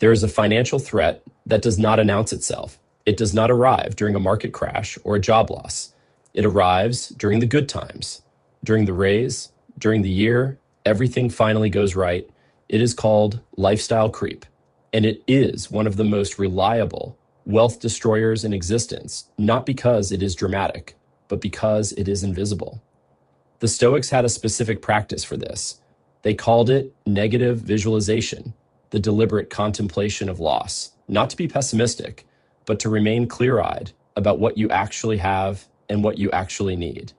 There is a financial threat that does not announce itself. It does not arrive during a market crash or a job loss. It arrives during the good times, during the raise, during the year, everything finally goes right. It is called lifestyle creep, and it is one of the most reliable wealth destroyers in existence, not because it is dramatic, but because it is invisible. The Stoics had a specific practice for this. They called it negative visualization, the deliberate contemplation of loss, not to be pessimistic, but to remain clear-eyed about what you actually have and what you actually need.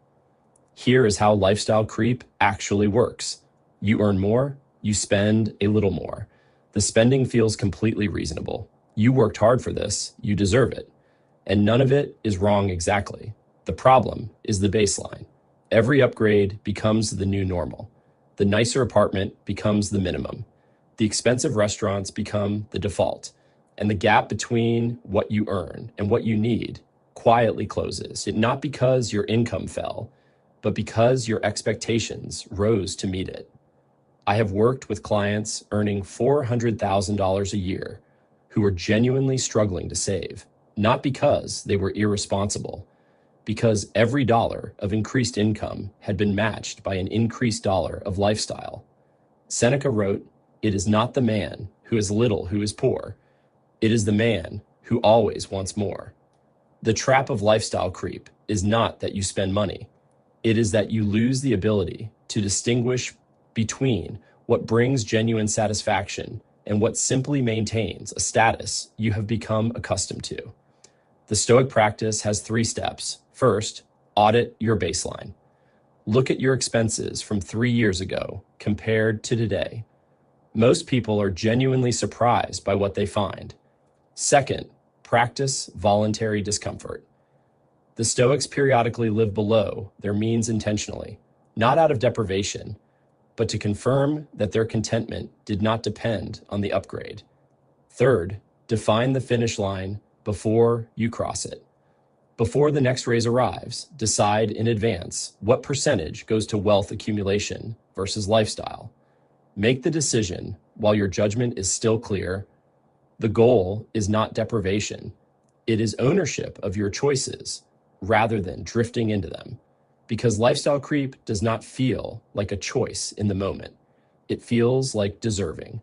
Here is how lifestyle creep actually works. You earn more, you spend a little more. The spending feels completely reasonable. You worked hard for this, you deserve it. And none of it is wrong exactly. The problem is the baseline. Every upgrade becomes the new normal. The nicer apartment becomes the minimum. The expensive restaurants become the default. And the gap between what you earn and what you need quietly closes. It not because your income fell, but because your expectations rose to meet it. I have worked with clients earning $400,000 a year who were genuinely struggling to save, not because they were irresponsible, because every dollar of increased income had been matched by an increased dollar of lifestyle. Seneca wrote, "It is not the man who is little who is poor. It is the man who always wants more." The trap of lifestyle creep is not that you spend money. It is that you lose the ability to distinguish between what brings genuine satisfaction and what simply maintains a status you have become accustomed to. The Stoic practice has 3 steps. First, audit your baseline. Look at your expenses from 3 years ago compared to today. Most people are genuinely surprised by what they find. Second, practice voluntary discomfort. The Stoics periodically live below their means intentionally, not out of deprivation, but to confirm that their contentment did not depend on the upgrade. Third, define the finish line before you cross it. Before the next raise arrives, decide in advance what percentage goes to wealth accumulation versus lifestyle. Make the decision while your judgment is still clear. The goal is not deprivation. It is ownership of your choices rather than drifting into them. Because lifestyle creep does not feel like a choice in the moment. It feels like deserving.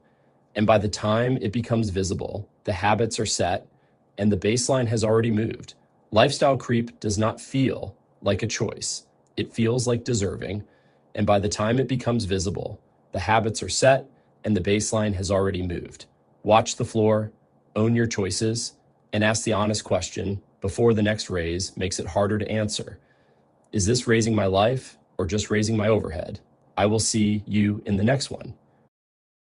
And by the time it becomes visible, the habits are set and the baseline has already moved. Lifestyle creep does not feel like a choice. It feels like deserving. And by the time it becomes visible, the habits are set and the baseline has already moved. Watch the floor, own your choices, and ask the honest question before the next raise makes it harder to answer. Is this raising my life or just raising my overhead? I will see you in the next one.